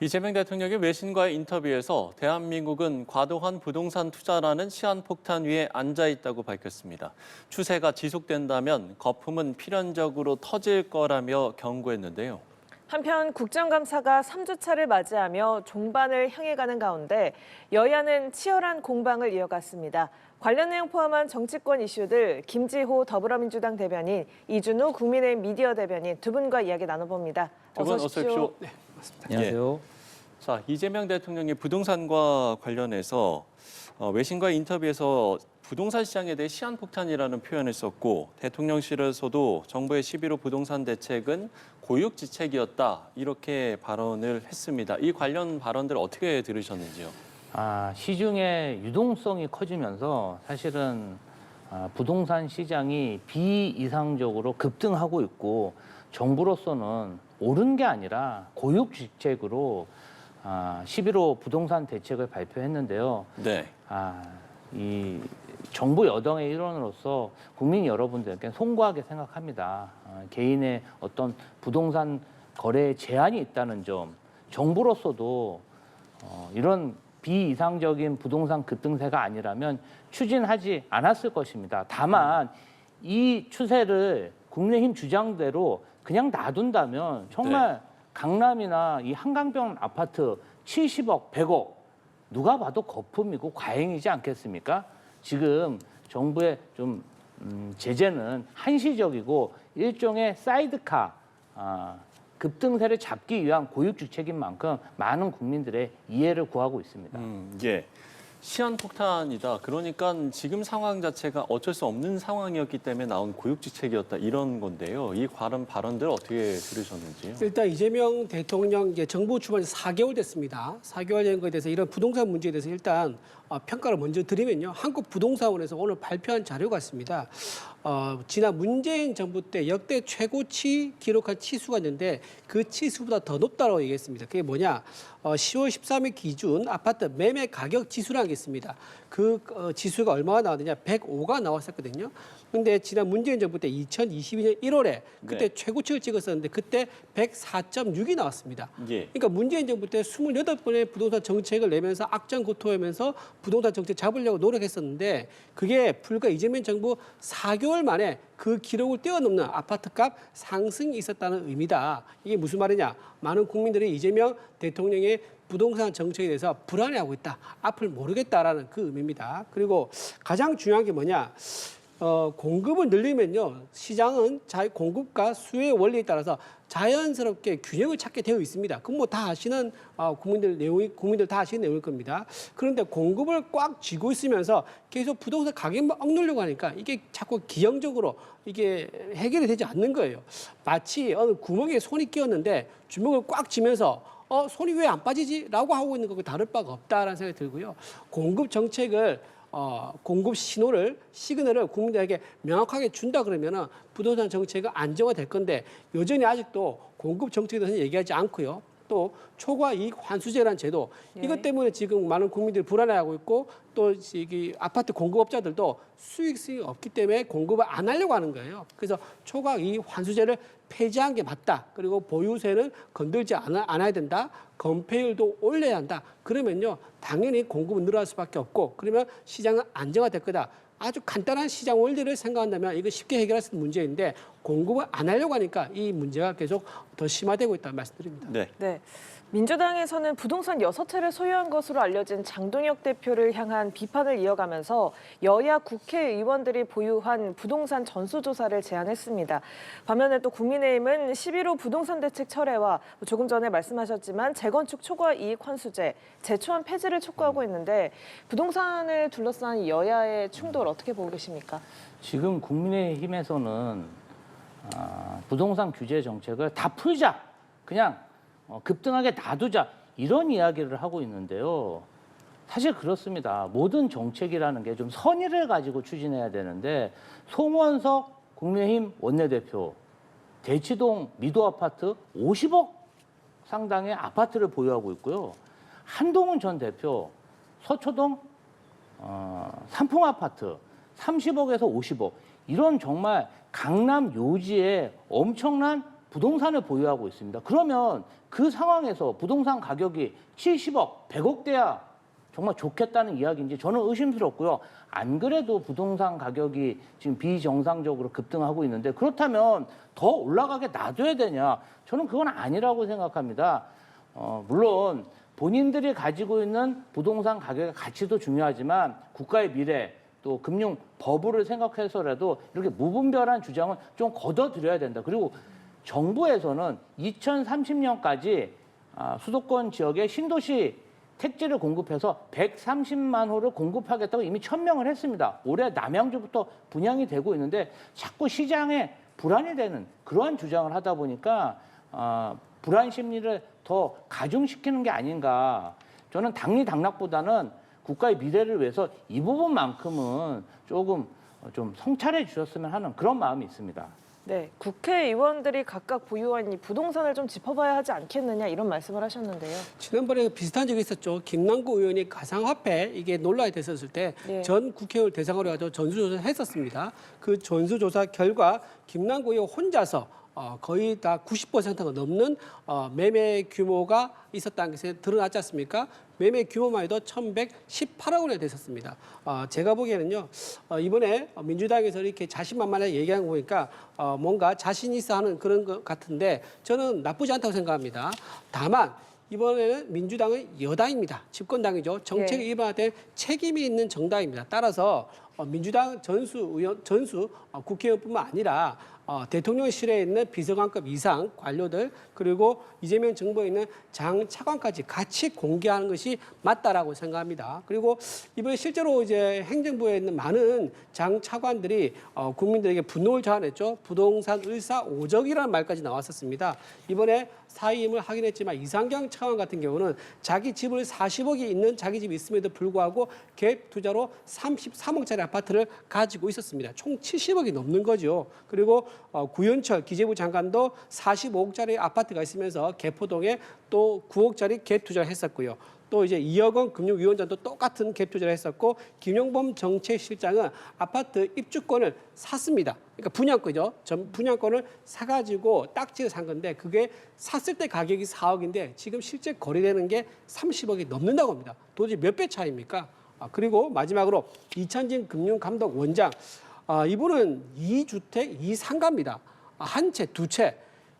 이재명 대통령이 외신과의 인터뷰에서 대한민국은 과도한 부동산 투자라는 시한폭탄 위에 앉아 있다고 밝혔습니다. 추세가 지속된다면 거품은 필연적으로 터질 거라며 경고했는데요. 한편 국정감사가 3주차를 맞이하며 종반을 향해 가는 가운데 여야는 치열한 공방을 이어갔습니다. 관련 내용 포함한 정치권 이슈들 김지호 더불어민주당 대변인, 이준우 국민의힘 미디어 대변인 두 분과 이야기 나눠봅니다. 두 분 어서 오십시오. 네, 맞습니다. 안녕하세요. 자, 이재명 대통령이 부동산과 관련해서 외신과 인터뷰에서 부동산 시장에 대해 시한폭탄이라는 표현을 썼고 대통령실에서도 정부의 11호 부동산 대책은 고육지책이었다 이렇게 발언을 했습니다. 이 관련 발언들 어떻게 들으셨는지요? 시중의 유동성이 커지면서 사실은 부동산 시장이 비이상적으로 급등하고 있고 정부로서는 옳은 게 아니라 고육지책으로 11호 부동산 대책을 발표했는데요. 네. 이 정부 여당의 일원으로서 국민 여러분들께 송구하게 생각합니다. 개인의 어떤 부동산 거래에 제한이 있다는 점, 정부로서도 이런 비이상적인 부동산 급등세가 아니라면 추진하지 않았을 것입니다. 다만 이 추세를 국민의힘 주장대로 그냥 놔둔다면 정말 강남이나 이 한강변 아파트 70억, 100억 누가 봐도 거품이고 과잉이지 않겠습니까? 지금 정부의 좀 제재는 한시적이고 일종의 사이드카 급등세를 잡기 위한 고육지책인 만큼 많은 국민들의 이해를 구하고 있습니다. 예. 시한폭탄이다. 그러니까 지금 상황 자체가 어쩔 수 없는 상황이었기 때문에 나온 고육지책이었다 이런 건데요. 이 발언들 어떻게 들으셨는지요? 일단 이재명 대통령 이제 정부 출범 4개월 됐습니다. 4개월 된 것에 대해서 이런 부동산 문제에 대해서 일단 평가를 먼저 드리면요. 한국부동산원에서 오늘 발표한 자료가 있습니다. 지난 문재인 정부 때 역대 최고치 기록한 치수가 있는데 그 치수보다 더 높다고 얘기했습니다. 그게 뭐냐? 10월 13일 기준 아파트 매매 가격 지수라는 게 있습니다. 그 지수가 얼마가 나왔느냐? 105가 나왔었거든요. 근데 지난 문재인 정부 때 2022년 1월에 그때 최고치를 찍었었는데 그때 104.6이 나왔습니다. 예. 그러니까 문재인 정부 때 28번의 부동산 정책을 내면서 악전고토하면서 부동산 정책 잡으려고 노력했었는데 그게 불과 이재명 정부 4개월 만에 그 기록을 뛰어넘는 아파트값 상승이 있었다는 의미다. 이게 무슨 말이냐? 많은 국민들이 이재명 대통령의 부동산 정책에 대해서 불안해하고 있다. 앞을 모르겠다라는 그 의미입니다. 그리고 가장 중요한 게 뭐냐? 공급을 늘리면요. 시장은 공급과 수요의 원리에 따라서 자연스럽게 균형을 찾게 되어 있습니다. 그건 뭐 다 아시는 국민들 다 아시는 내용일 겁니다. 그런데 공급을 꽉 쥐고 있으면서 계속 부동산 가격만 억누르려고 하니까 이게 자꾸 기형적으로 이게 해결이 되지 않는 거예요. 마치 어느 구멍에 손이 끼었는데 주먹을 꽉 쥐면서 손이 왜 안 빠지지? 라고 하고 있는 거고 다를 바가 없다라는 생각이 들고요. 공급 정책을 공급 시그널을 국민들에게 명확하게 준다 그러면은 부동산 정책은 안정화될 건데 여전히 아직도 공급 정책에 대해서 얘기하지 않고요. 또 초과 이익 환수제라는 제도 이것 때문에 지금 많은 국민들이 불안해하고 있고 또 이 아파트 공급업자들도 수익성이 없기 때문에 공급을 안 하려고 하는 거예요. 그래서 초과 이익 환수제를 폐지한 게 맞다. 그리고 보유세는 건들지 않아야 된다. 건폐율도 올려야 한다. 그러면요, 당연히 공급은 늘어날 수밖에 없고, 그러면 시장은 안정화될 거다. 아주 간단한 시장 원리를 생각한다면 이거 쉽게 해결할 수 있는 문제인데 공급을 안 하려고 하니까 이 문제가 계속 더 심화되고 있다는 말씀드립니다. 네. 민주당에서는 부동산 6채를 소유한 것으로 알려진 장동혁 대표를 향한 비판을 이어가면서 여야 국회의원들이 보유한 부동산 전수조사를 제안했습니다. 반면에 또 국민의힘은 11호 부동산 대책 철회와 조금 전에 말씀하셨지만 재건축 초과 이익 환수제, 재초안 폐지를 촉구하고 있는데 부동산을 둘러싼 여야의 충돌 어떻게 보고 계십니까? 지금 국민의힘에서는 부동산 규제 정책을 다 풀자, 그냥 급등하게 놔두자 이런 이야기를 하고 있는데요. 사실 그렇습니다. 모든 정책이라는 게 좀 선의를 가지고 추진해야 되는데 송원석 국민의힘 원내대표 대치동 미도 아파트 50억 상당의 아파트를 보유하고 있고요. 한동훈 전 대표 서초동 삼풍 아파트 30억에서 50억 이런 정말 강남 요지에 엄청난 부동산을 보유하고 있습니다. 그러면 그 상황에서 부동산 가격이 70억, 100억대야 정말 좋겠다는 이야기인지 저는 의심스럽고요. 안 그래도 부동산 가격이 지금 비정상적으로 급등하고 있는데 그렇다면 더 올라가게 놔둬야 되냐? 저는 그건 아니라고 생각합니다. 물론 본인들이 가지고 있는 부동산 가격의 가치도 중요하지만 국가의 미래 또 금융 버블을 생각해서라도 이렇게 무분별한 주장은 좀 걷어들여야 된다. 그리고 정부에서는 2030년까지 수도권 지역에 신도시 택지를 공급해서 130만 호를 공급하겠다고 이미 천명을 했습니다. 올해 남양주부터 분양이 되고 있는데 자꾸 시장에 불안이 되는 그러한 주장을 하다 보니까 불안 심리를 더 가중시키는 게 아닌가. 저는 당리당락보다는 국가의 미래를 위해서 이 부분만큼은 조금 좀 성찰해 주셨으면 하는 그런 마음이 있습니다. 네, 국회의원들이 각각 보유한 이 부동산을 좀 짚어봐야 하지 않겠느냐 이런 말씀을 하셨는데요. 지난번에 비슷한 적이 있었죠. 김남구 의원이 가상화폐 이게 논란이 됐었을 때 전 국회의원 대상으로 해서 전수조사를 했었습니다. 그 전수조사 결과 김남구 의원 혼자서 거의 다 90%가 넘는 매매 규모가 있었다는 것이 드러났지 않습니까? 매매 규모만 해도 1,118억 원에 됐었습니다. 제가 보기에는요, 이번에 민주당에서 이렇게 자신만만하게 얘기한 거 보니까 뭔가 자신 있어 하는 그런 것 같은데 저는 나쁘지 않다고 생각합니다. 다만 이번에는 민주당은 여당입니다. 집권당이죠. 정책을 입안할 책임이 있는 정당입니다. 따라서 민주당 전수 국회의원뿐만 아니라 대통령실에 있는 비서관급 이상 관료들 그리고 이재명 정부에 있는 장 차관까지 같이 공개하는 것이 맞다라고 생각합니다. 그리고 이번에 실제로 이제 행정부에 있는 많은 장 차관들이 국민들에게 분노를 자아냈죠. 부동산 을사오적이라는 말까지 나왔었습니다. 이번에 사임을 하긴 했지만 이상경 차관 같은 경우는 자기 지분 40억이 있는 자기 집이 있음에도 불구하고 갭 투자로 33억짜리 아파트를 가지고 있었습니다. 총 70억이 넘는 거죠. 그리고 구현철 기재부 장관도 45억짜리 아파트가 있으면서 개포동에 또 9억짜리 갭 투자를 했었고요. 또 이제 이혁원 금융위원장도 똑같은 갭 투자를 했었고 김용범 정책실장은 아파트 입주권을 샀습니다. 그러니까 분양권이죠. 분양권을 사가지고 딱지를 산 건데 그게 샀을 때 가격이 4억인데 지금 실제 거래되는 게 30억이 넘는다고 합니다. 도대체 몇 배 차이입니까? 그리고 마지막으로 이찬진 금융감독원장. 이분은 2주택 2상가입니다. 한 채, 두 채.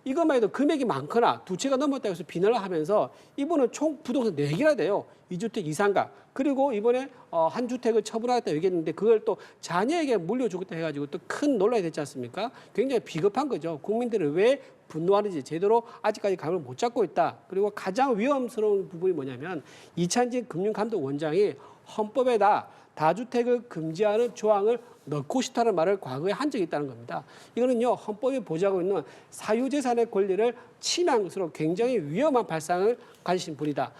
이것만 해도 금액이 많거나 두 채가 넘었다고 해서 비난을 하면서 이분은 총 부동산 4개나 돼요. 2주택 2상가. 그리고 이번에 한 주택을 처분하겠다고 얘기했는데 그걸 또 자녀에게 물려주겠다 해가지고 또 큰 논란이 됐지 않습니까? 굉장히 비겁한 거죠. 국민들을 왜 분노하는지 제대로 아직까지 감을 못 잡고 있다. 그리고 가장 위험스러운 부분이 뭐냐면 이찬진 금융감독원장이 헌법에다 다주택을 금지하는 조항을 넣고 싶다는 말을 과거에 한 적이 있다는 겁니다. 이거는요, 헌법이 보장하고 있는 사유재산의 권리를 침해한 것으로 굉장히 위험한 발상을 가지신 분이다.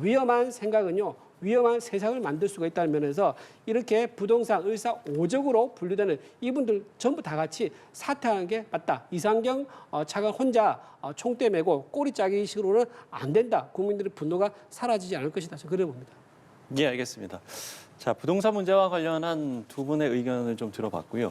위험한 생각은요, 위험한 세상을 만들 수가 있다는 면에서 이렇게 부동산 을사오적으로 분류되는 이분들 전부 다 같이 사퇴하는 게 맞다. 이상경 차관 혼자 총대 메고 꼬리 짜기 식으로는 안 된다. 국민들의 분노가 사라지지 않을 것이다. 저는 그래 봅니다. 예, 알겠습니다. 자, 부동산 문제와 관련한 두 분의 의견을 좀 들어봤고요.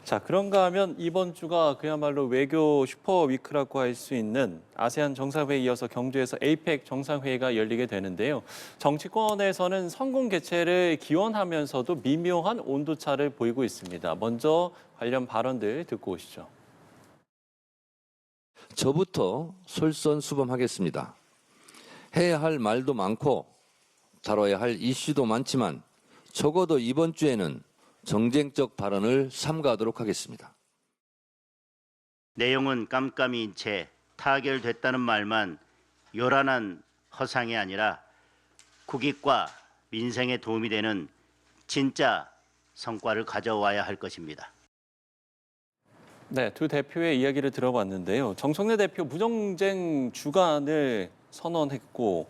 자, 그런가 하면 이번 주가 그야말로 외교 슈퍼위크라고 할 수 있는 아세안 정상회의에 이어서 경주에서 에이펙 정상회의가 열리게 되는데요. 정치권에서는 성공 개최를 기원하면서도 미묘한 온도차를 보이고 있습니다. 먼저 관련 발언들 듣고 오시죠. 저부터 솔선수범하겠습니다. 해야 할 말도 많고 다뤄야 할 이슈도 많지만 적어도 이번 주에는 정쟁적 발언을 삼가하도록 하겠습니다. 내용은 깜깜이인 채 타결됐다는 말만 요란한 허상이 아니라 국익과 민생에 도움이 되는 진짜 성과를 가져와야 할 것입니다. 네, 두 대표의 이야기를 들어봤는데요. 정청래 대표 무정쟁 주간을 선언했고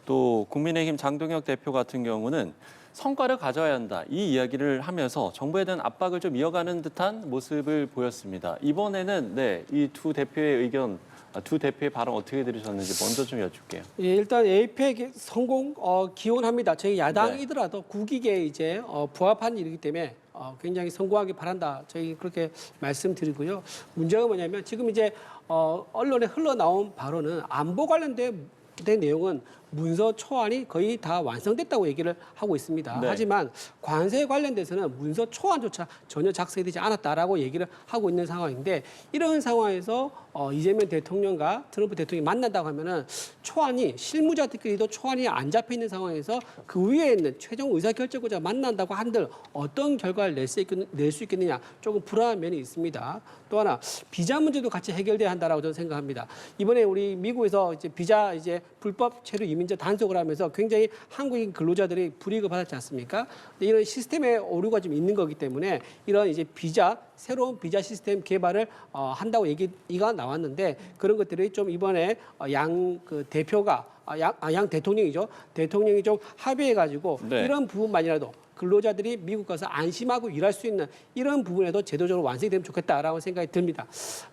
또 국민의힘 장동혁 대표 같은 경우는 성과를 가져야 한다. 이 이야기를 하면서 정부에 대한 압박을 좀 이어가는 듯한 모습을 보였습니다. 이번에는 네, 이 두 대표의 의견, 두 대표의 발언 어떻게 들으셨는지 먼저 좀 여쭐게요. 예, 일단 에이펙 성공 기원합니다. 저희 야당이더라도 국익에 이제 부합한 일이기 때문에 굉장히 성공하길 바란다. 저희 그렇게 말씀드리고요. 문제가 뭐냐면 지금 이제 언론에 흘러나온 발언은 안보 관련된 내용은 문서 초안이 거의 다 완성됐다고 얘기를 하고 있습니다. 네. 하지만 관세에 관련돼서는 문서 초안조차 전혀 작성되지 않았다라고 얘기를 하고 있는 상황인데 이런 상황에서 이재명 대통령과 트럼프 대통령이 만난다고 하면은 초안이 실무자들끼리도 초안이 안 잡혀 있는 상황에서 그 위에 있는 최종 의사결정권자가 만난다고 한들 어떤 결과를 낼 수 있겠느냐 조금 불안한 면이 있습니다. 또 하나 비자 문제도 같이 해결돼야 한다라고 저는 생각합니다. 이번에 우리 미국에서 이제 비자 이제 불법 체류 이민자 단속을 하면서 굉장히 한국인 근로자들이 불이익을 받았지 않습니까? 근데 이런 시스템에 오류가 좀 있는 거기 때문에 이런 이제 새로운 비자 시스템 개발을 한다고 얘기가 나왔는데 그런 것들이 좀 이번에 양 대통령이죠. 대통령이 좀 합의해가지고 네. 이런 부분만이라도 근로자들이 미국 가서 안심하고 일할 수 있는 이런 부분에도 제도적으로 완성이 되면 좋겠다라고 생각이 듭니다.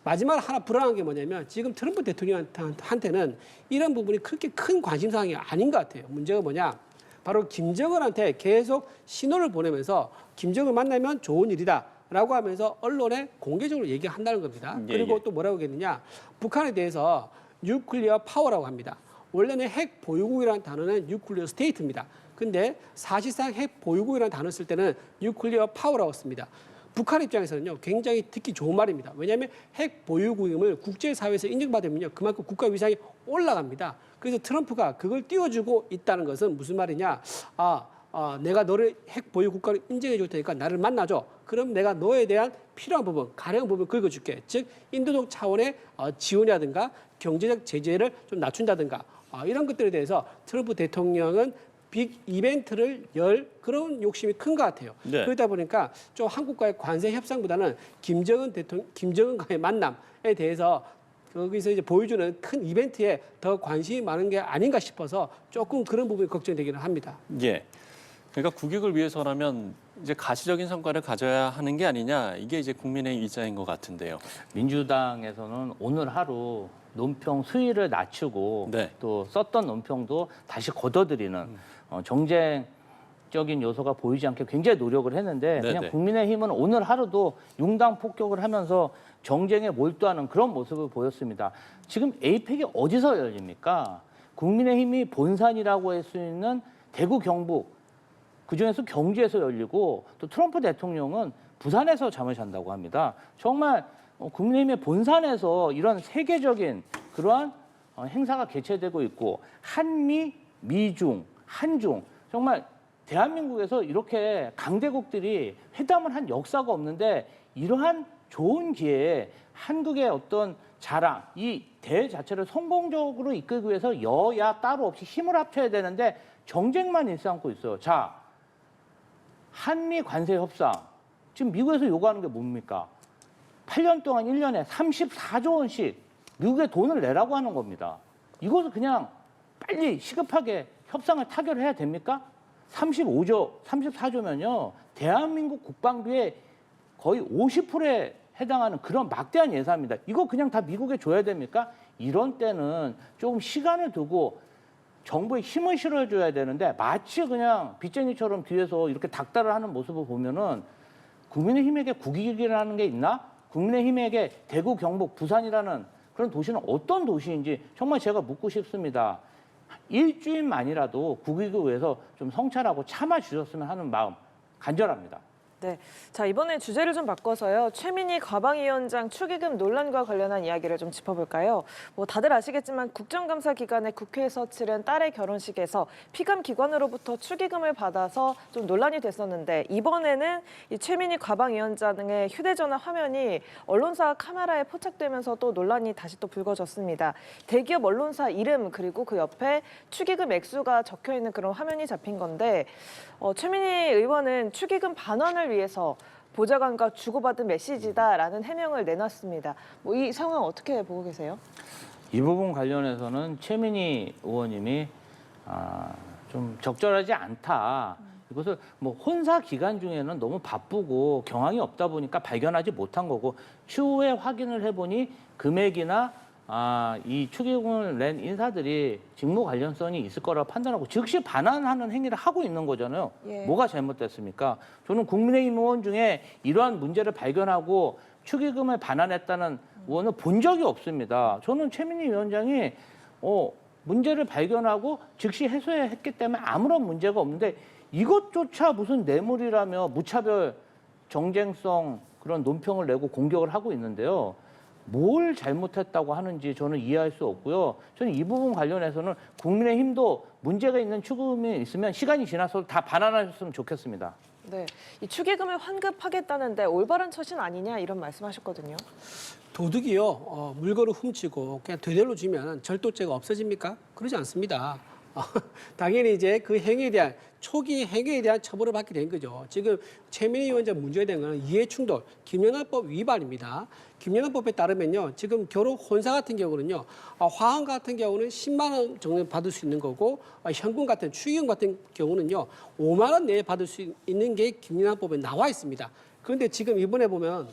마지막으로 하나 불안한 게 뭐냐면 지금 트럼프 대통령한테는 이런 부분이 그렇게 큰 관심사항이 아닌 것 같아요. 문제가 뭐냐? 바로 김정은한테 계속 신호를 보내면서 김정은 만나면 좋은 일이다. 라고 하면서 언론에 공개적으로 얘기한다는 겁니다. 예, 그리고 예. 또 뭐라고 하겠느냐. 북한에 대해서 뉴클리어 파워라고 합니다. 원래는 핵 보유국이라는 단어는 뉴클리어 스테이트입니다. 근데 사실상 핵 보유국이라는 단어를 쓸 때는 뉴클리어 파워라고 씁니다. 북한 입장에서는요, 굉장히 듣기 좋은 말입니다. 왜냐하면 핵 보유국임을 국제사회에서 인정받으면요, 그만큼 국가 위상이 올라갑니다. 그래서 트럼프가 그걸 띄워주고 있다는 것은 무슨 말이냐? 내가 너를 핵 보유 국가로 인정해 줄 테니까 나를 만나줘. 그럼 내가 너에 대한 필요한 부분, 가려운 부분 긁어줄게. 즉 인도적 차원의 지원이라든가 경제적 제재를 좀 낮춘다든가 이런 것들에 대해서 트럼프 대통령은 빅 이벤트를 열 그런 욕심이 큰 것 같아요. 네. 그러다 보니까 좀 한국과의 관세 협상보다는 김정은과의 만남에 대해서 거기서 이제 보여주는 큰 이벤트에 더 관심이 많은 게 아닌가 싶어서 조금 그런 부분이 걱정되기는 합니다. 예. 그러니까 국익을 위해서라면 이제 가시적인 성과를 가져야 하는 게 아니냐 이게 이제 국민의 입장인 것 같은데요. 민주당에서는 오늘 하루 논평 수위를 낮추고 네. 또 썼던 논평도 다시 걷어들이는 정쟁적인 요소가 보이지 않게 굉장히 노력을 했는데 네네. 그냥 국민의힘은 오늘 하루도 융당 폭격을 하면서 정쟁에 몰두하는 그런 모습을 보였습니다. 지금 에이펙이 어디서 열립니까? 국민의힘이 본산이라고 할 수 있는 대구, 경북, 그중에서 경주에서 열리고 또 트럼프 대통령은 부산에서 잠을 잔다고 합니다. 정말 국민의힘의 본산에서 이런 세계적인 그러한 행사가 개최되고 있고 한미, 미중, 한중 정말 대한민국에서 이렇게 강대국들이 회담을 한 역사가 없는데 이러한 좋은 기회에 한국의 어떤 자랑, 이 대회 자체를 성공적으로 이끌기 위해서 여야 따로 없이 힘을 합쳐야 되는데 정쟁만 일삼고 있어요. 자, 한미 관세 협상 지금 미국에서 요구하는 게 뭡니까? 8년 동안 1년에 34조 원씩 미국에 돈을 내라고 하는 겁니다. 이것을 그냥 빨리 시급하게 협상을 타결해야 됩니까? 34조면요. 대한민국 국방비의 거의 50%에 해당하는 그런 막대한 예산입니다. 이거 그냥 다 미국에 줘야 됩니까? 이런 때는 조금 시간을 두고 정부에 힘을 실어줘야 되는데 마치 그냥 빚쟁이처럼 뒤에서 이렇게 닥달을 하는 모습을 보면은 국민의힘에게 국익이라는 게 있나? 국민의힘에게 대구, 경북, 부산이라는 그런 도시는 어떤 도시인지 정말 제가 묻고 싶습니다. 일주일만이라도 국익을 위해서 좀 성찰하고 참아주셨으면 하는 마음 간절합니다. 네, 자 이번에 주제를 좀 바꿔서요. 최민희 과방위원장 축의금 논란과 관련한 이야기를 좀 짚어볼까요? 뭐 다들 아시겠지만 국정감사 기간에 국회에서 치른 딸의 결혼식에서 피감 기관으로부터 축의금을 받아서 좀 논란이 됐었는데 이번에는 이 최민희 과방위원장의 휴대전화 화면이 언론사 카메라에 포착되면서 또 논란이 다시 또 불거졌습니다. 대기업 언론사 이름 그리고 그 옆에 축의금 액수가 적혀 있는 그런 화면이 잡힌 건데 최민희 의원은 축의금 반환을 위해서 보좌관과 주고받은 메시지다라는 해명을 내놨습니다. 뭐 이 상황 어떻게 보고 계세요? 이 부분 관련해서는 최민희 의원님이 좀 적절하지 않다. 이것을 뭐 혼사 기간 중에는 너무 바쁘고 경황이 없다 보니까 발견하지 못한 거고 추후에 확인을 해보니 금액이나 이 축의금을 낸 인사들이 직무 관련성이 있을 거라고 판단하고 즉시 반환하는 행위를 하고 있는 거잖아요. 예. 뭐가 잘못됐습니까? 저는 국민의힘 의원 중에 이러한 문제를 발견하고 축의금을 반환했다는 의원을 본 적이 없습니다. 저는 최민희 위원장이 문제를 발견하고 즉시 해소했기 때문에 아무런 문제가 없는데 이것조차 무슨 뇌물이라며 무차별 정쟁성 그런 논평을 내고 공격을 하고 있는데요. 뭘 잘못했다고 하는지 저는 이해할 수 없고요. 저는 이 부분 관련해서는 국민의힘도 문제가 있는 추금이 있으면 시간이 지나서 다 반환하셨으면 좋겠습니다. 네, 이 축의금을 환급하겠다는데 올바른 처신 아니냐 이런 말씀하셨거든요. 도둑이요 물건을 훔치고 그냥 되돌려 주면 절도죄가 없어집니까? 그러지 않습니다. 당연히 이제 그 행위에 대한 초기 행위에 대한 처벌을 받게 된 거죠. 지금 최민희 위원장 문제가 된 것은 이해충돌, 김영란법 위반입니다. 김영란법에 따르면요, 지금 결혼 혼사 같은 경우는요, 화환 같은 경우는 10만 원 정도 받을 수 있는 거고, 현금 같은 축의금 같은 경우는요, 5만 원 내에 받을 수 있는 게 김영란법에 나와 있습니다. 그런데 지금 이번에 보면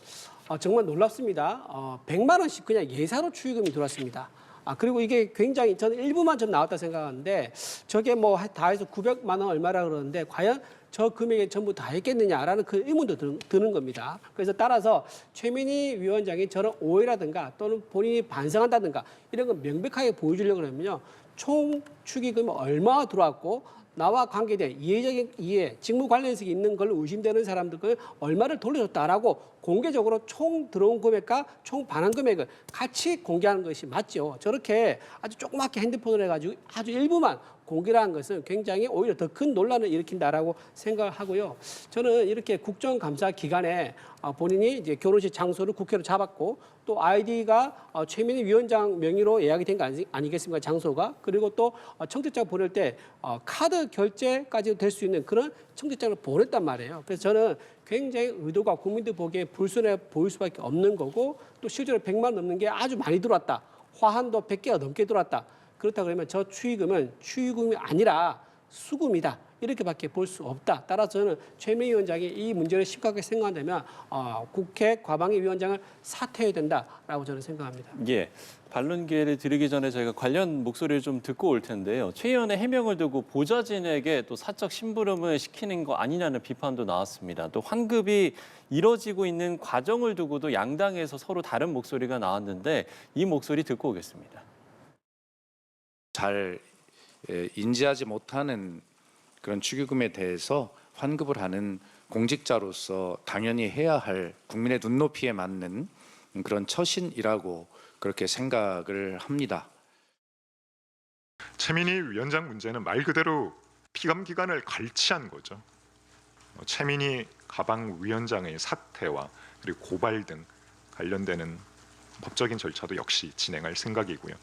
정말 놀랍습니다. 100만 원씩 그냥 예사로 축의금이 들어왔습니다. 그리고 이게 굉장히 저는 일부만 좀 나왔다 생각하는데 저게 뭐 다 해서 900만 원 얼마라 그러는데 과연 저 금액에 전부 다 했겠느냐라는 그 의문도 드는 겁니다. 그래서 따라서 최민희 위원장이 저런 오해라든가 또는 본인이 반성한다든가 이런 거 명백하게 보여주려고 그러면요. 총 축의금이 얼마 들어왔고 나와 관계된 이해적인 이해, 직무 관련성이 있는 걸로 의심되는 사람들은 얼마를 돌려줬다라고 공개적으로 총 들어온 금액과 총 반환 금액을 같이 공개하는 것이 맞죠. 저렇게 아주 조그맣게 핸드폰을 해가지고 아주 일부만 공개를 한 것은 굉장히 오히려 더 큰 논란을 일으킨다라고 생각을 하고요. 저는 이렇게 국정감사 기간에 본인이 이제 결혼식 장소를 국회로 잡았고 또 아이디가 최민희 위원장 명의로 예약이 된 거 아니겠습니까? 장소가. 그리고 또 청첩장 보낼 때 카드 결제까지도 될 수 있는 그런 청첩장을 보냈단 말이에요. 그래서 저는 굉장히 의도가 국민들 보기에 불순해 보일 수밖에 없는 거고 또 실제로 100만 원 넘는 게 아주 많이 들어왔다. 화환도 100개가 넘게 들어왔다. 그렇다 그러면 저 축의금은 축의금이 아니라 수금이다. 이렇게밖에 볼 수 없다. 따라서 저는 최민희 위원장이 이 문제를 심각하게 생각한다면 국회 과방위 위원장을 사퇴해야 된다라고 저는 생각합니다. 예, 반론 기회를 드리기 전에 저희가 관련 목소리를 좀 듣고 올 텐데요. 최 의원의 해명을 두고 보좌진에게 또 사적 심부름을 시키는 거 아니냐는 비판도 나왔습니다. 또 환급이 이뤄지고 있는 과정을 두고도 양당에서 서로 다른 목소리가 나왔는데 이 목소리 듣고 오겠습니다. 잘 인지하지 못하는 그런 축의금에 대해서 환급을 하는 공직자로서 당연히 해야 할 국민의 눈높이에 맞는 그런 처신이라고 그렇게 생각을 합니다. 최민희 위원장 문제는 말 그대로 피감 기관을 갈취한 거죠. 최민희 가방 위원장의 사퇴와 그리고 고발 등 관련되는 법적인 절차도 역시 진행할 생각이고요.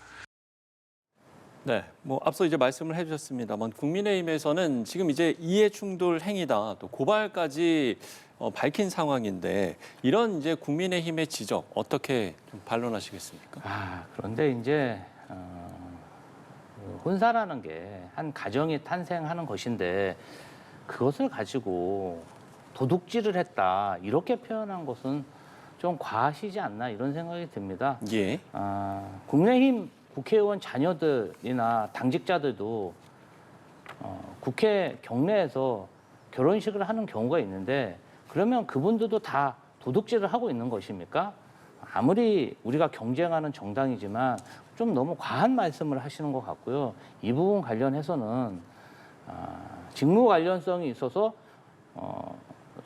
네, 뭐 앞서 이제 말씀을 해주셨습니다만 국민의힘에서는 지금 이제 이해충돌 행위다 또 고발까지 밝힌 상황인데 이런 이제 국민의힘의 지적 어떻게 좀 반론하시겠습니까? 그런데 이제 혼사라는 게 한 가정이 탄생하는 것인데 그것을 가지고 도둑질을 했다 이렇게 표현한 것은 좀 과하시지 않나 이런 생각이 듭니다. 예. 국민의힘 국회의원 자녀들이나 당직자들도 국회 경내에서 결혼식을 하는 경우가 있는데 그러면 그분들도 다 도둑질을 하고 있는 것입니까? 아무리 우리가 경쟁하는 정당이지만 좀 너무 과한 말씀을 하시는 것 같고요. 이 부분 관련해서는 직무 관련성이 있어서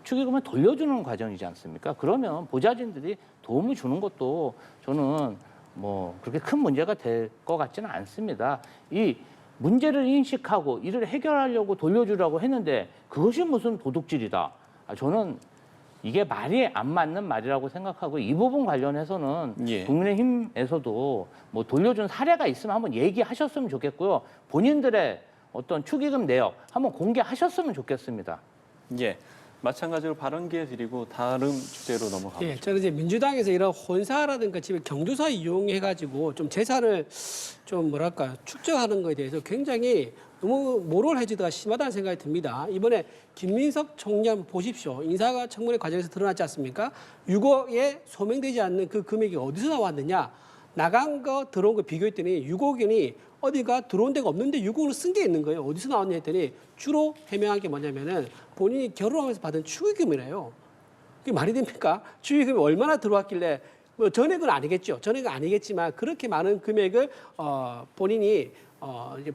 축의금을 돌려주는 과정이지 않습니까? 그러면 보좌진들이 도움을 주는 것도 저는 뭐 그렇게 큰 문제가 될 것 같지는 않습니다. 이 문제를 인식하고 이를 해결하려고 돌려주라고 했는데 그것이 무슨 도둑질이다. 저는 이게 말이 안 맞는 말이라고 생각하고 이 부분 관련해서는 예. 국민의힘에서도 뭐 돌려준 사례가 있으면 한번 얘기하셨으면 좋겠고요. 본인들의 어떤 축의금 내역 한번 공개하셨으면 좋겠습니다. 예. 마찬가지로 발언 기회 드리고 다른 주제로 넘어가겠습니다. 예, 저는 이제 민주당에서 이런 혼사라든가 집에 경조사 이용해가지고 좀 재산을 좀 뭐랄까 축적하는 것에 대해서 굉장히 너무 모럴해지다가 심하다는 생각이 듭니다. 이번에 김민석 총장 보십시오. 인사가 청문회 과정에서 드러났지 않습니까? 6억에 소명되지 않는 그 금액이 어디서 나왔느냐? 나간 거 들어온 거 비교했더니 6억원이 어디가 들어온 데가 없는데 6억을 쓴 게 있는 거예요. 어디서 나왔냐 했더니 주로 해명한 게 뭐냐면은 본인이 결혼하면서 받은 축의금이래요. 그게 말이 됩니까? 축의금이 얼마나 들어왔길래 뭐 전액은 아니겠죠. 전액은 아니겠지만 그렇게 많은 금액을 본인이 이제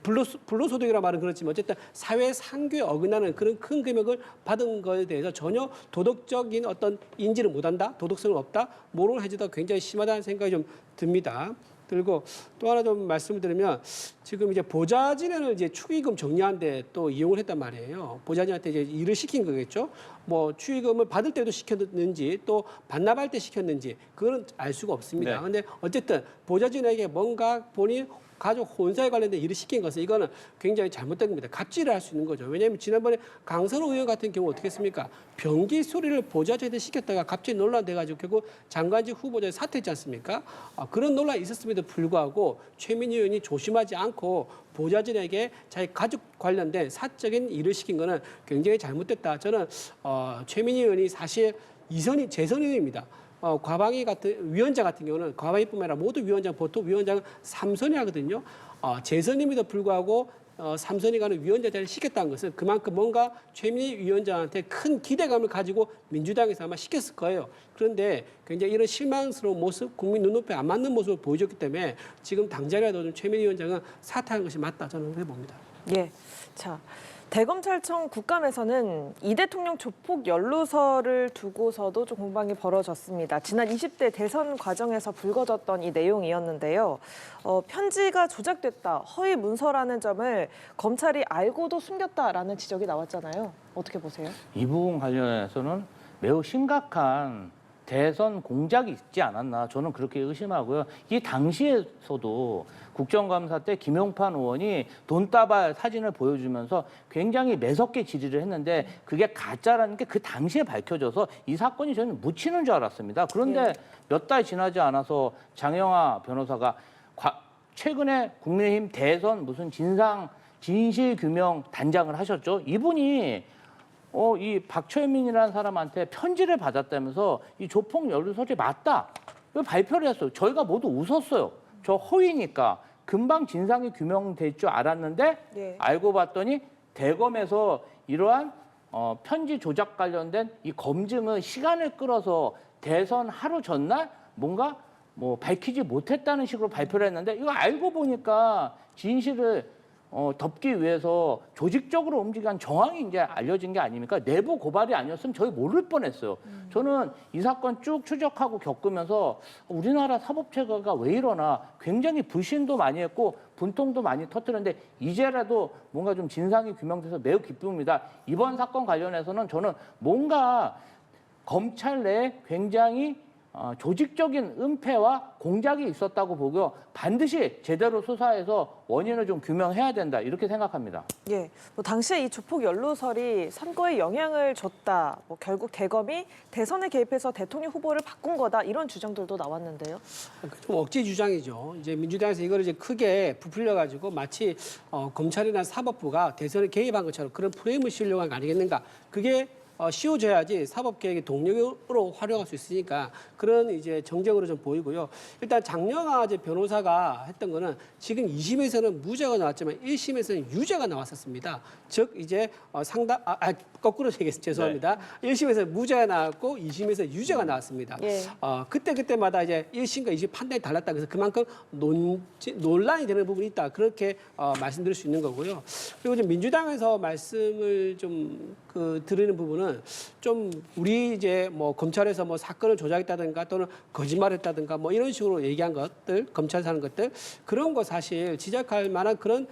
불로소득이라 말은 그렇지만 어쨌든 사회 상규에 어긋나는 그런 큰 금액을 받은 것에 대해서 전혀 도덕적인 어떤 인지를 못한다, 도덕성은 없다, 모럴 해지가 굉장히 심하다는 생각이 좀 듭니다. 들고 또 하나 좀 말씀을 드리면 지금 이제 보좌진을 이제 축의금 정리하는데 또 이용을 했단 말이에요. 보좌진한테 이제 일을 시킨 거겠죠. 뭐 축의금을 받을 때도 시켰는지 또 반납할 때 시켰는지 그거는 알 수가 없습니다. 그런데 어쨌든 보좌진에게 뭔가 본인 가족 혼사에 관련된 일을 시킨 것은 이거는 굉장히 잘못된 겁니다. 갑질을 할 수 있는 거죠. 왜냐하면 지난번에 강선호 의원 같은 경우 어떻게 했습니까? 변기 수리를 보좌진한테 시켰다가 갑자기 논란돼가지고 결국 장관직 후보자에 사퇴했지 않습니까? 그런 논란이 있었음에도 불구하고 최민희 의원이 조심하지 않고 보좌진에게 자기 가족 관련된 사적인 일을 시킨 거는 굉장히 잘못됐다. 저는 최민희 의원이 사실 재선 의원입니다. 과방위 같은 위원장 같은 경우는 과방위뿐만 아니라 모두 위원장 보통 위원장은 3선이 하거든요. 재선임에도 불구하고 3선이 가는 위원장 자리를 시켰다는 것은 그만큼 뭔가 최민희 위원장한테 큰 기대감을 가지고 민주당에서 아마 시켰을 거예요. 그런데 굉장히 이런 실망스러운 모습, 국민 눈높이에 안 맞는 모습을 보여줬기 때문에 지금 당장이라도 좀 최민희 위원장은 사퇴하는 것이 맞다 저는 그렇게 봅니다. 예. 자, 대검찰청 국감에서는 이 대통령 조폭 연루서를 두고서도 좀 공방이 벌어졌습니다. 지난 20대 대선 과정에서 불거졌던 이 내용이었는데요. 편지가 조작됐다, 허위 문서라는 점을 검찰이 알고도 숨겼다라는 지적이 나왔잖아요. 어떻게 보세요? 이 부분 관련해서는 매우 심각한 대선 공작이 있지 않았나 저는 그렇게 의심하고요. 이 당시에서도 국정감사 때 김용판 의원이 돈다발 사진을 보여주면서 굉장히 매섭게 질의를 했는데 그게 가짜라는 게 그 당시에 밝혀져서 이 사건이 저는 묻히는 줄 알았습니다. 그런데 몇 달 지나지 않아서 장영하 변호사가 최근에 국민의힘 대선 무슨 진실규명 단장을 하셨죠. 이분이 이 박철민이라는 사람한테 편지를 받았다면서 이 조폭 연루설이 맞다. 발표를 했어요. 저희가 모두 웃었어요. 저 허위니까 금방 진상이 규명될 줄 알았는데 알고 봤더니 대검에서 이러한 편지 조작 관련된 이 검증은 시간을 끌어서 대선 하루 전날 뭔가 뭐 밝히지 못했다는 식으로 발표를 했는데 이거 알고 보니까 진실을 덮기 위해서 조직적으로 움직인 정황이 이제 알려진 게 아닙니까? 내부 고발이 아니었으면 저희 모를 뻔했어요. 저는 이 사건 쭉 추적하고 겪으면서 우리나라 사법체계가 왜 이러나 굉장히 불신도 많이 했고 분통도 많이 터뜨렸는데 이제라도 뭔가 좀 진상이 규명돼서 매우 기쁩니다. 이번 사건 관련해서는 저는 뭔가 검찰 내에 굉장히 조직적인 은폐와 공작이 있었다고 보고요. 반드시 제대로 수사해서 원인을 좀 규명해야 된다. 이렇게 생각합니다. 예, 뭐 당시에 이 조폭 연루설이 선거에 영향을 줬다. 뭐 결국 대검이 대선에 개입해서 대통령 후보를 바꾼 거다. 이런 주장들도 나왔는데요. 좀 억지 주장이죠. 이제 민주당에서 이걸 이제 크게 부풀려 가지고 마치 검찰이나 사법부가 대선에 개입한 것처럼 그런 프레임을 씌우려고 한 거 아니겠는가? 그게 씌워줘야지 사법개혁의 동력으로 활용할 수 있으니까 그런 이제 정적으로 좀 보이고요. 일단 장영하 변호사가 했던 거는 지금 2심에서는 무죄가 나왔지만 1심에서는 유죄가 나왔었습니다. 즉 이제 거꾸로 얘기해서 죄송합니다. 1심에서 무죄가 나왔고 2심에서 유죄가 나왔습니다. 그때마다 이제 1심과 2심 판단이 달랐다. 그래서 그만큼 논란이 되는 부분이 있다. 그렇게 말씀드릴 수 있는 거고요. 그리고 이제 민주당에서 말씀을 좀 드리는 부분은 좀 우리 이제 뭐 검찰에서 뭐 사건을 조작했다든가 또는 거짓말했다든가 뭐 이런 식으로 얘기한 것들, 검찰에서 하는 것들 그런 거 사실 지적할 만한 그런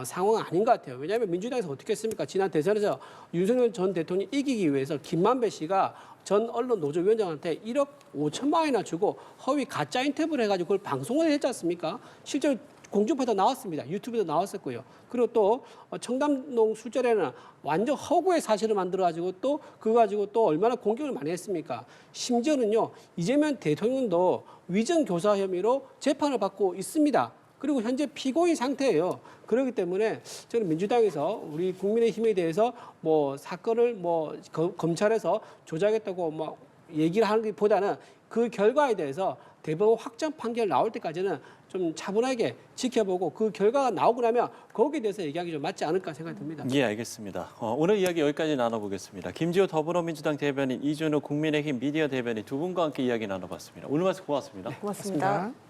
상황은 아닌 것 같아요. 왜냐하면 민주당에서 어떻게 했습니까? 지난 대선에서 윤석열 전 대통령이 이기기 위해서 김만배 씨가 전 언론 노조위원장한테 1억 5천만 원이나 주고 허위 가짜 인터뷰를 해가지고 그걸 방송을 했지 않습니까? 실제로 공중파도 나왔습니다. 유튜브도 나왔었고요. 그리고 또 청담동 술자리에는 완전 허구의 사실을 만들어가지고 또 그거 가지고 또 얼마나 공격을 많이 했습니까? 심지어는요. 이재명 대통령도 위정 교사 혐의로 재판을 받고 있습니다. 그리고 현재 피고인 상태예요. 그렇기 때문에 저는 민주당에서 우리 국민의힘에 대해서 뭐 사건을 뭐 검찰에서 조작했다고 뭐 얘기를 하는 것보다는 그 결과에 대해서 대법원 확정 판결 나올 때까지는 좀 차분하게 지켜보고 그 결과가 나오고 나면 거기에 대해서 얘기하기 좀 맞지 않을까 생각이 듭니다. 예, 알겠습니다. 오늘 이야기 여기까지 나눠보겠습니다. 김지호 더불어민주당 대변인, 이준우 국민의힘 미디어 대변인 두 분과 함께 이야기 나눠봤습니다. 오늘 말씀 고맙습니다. 고맙습니다. 고맙습니다.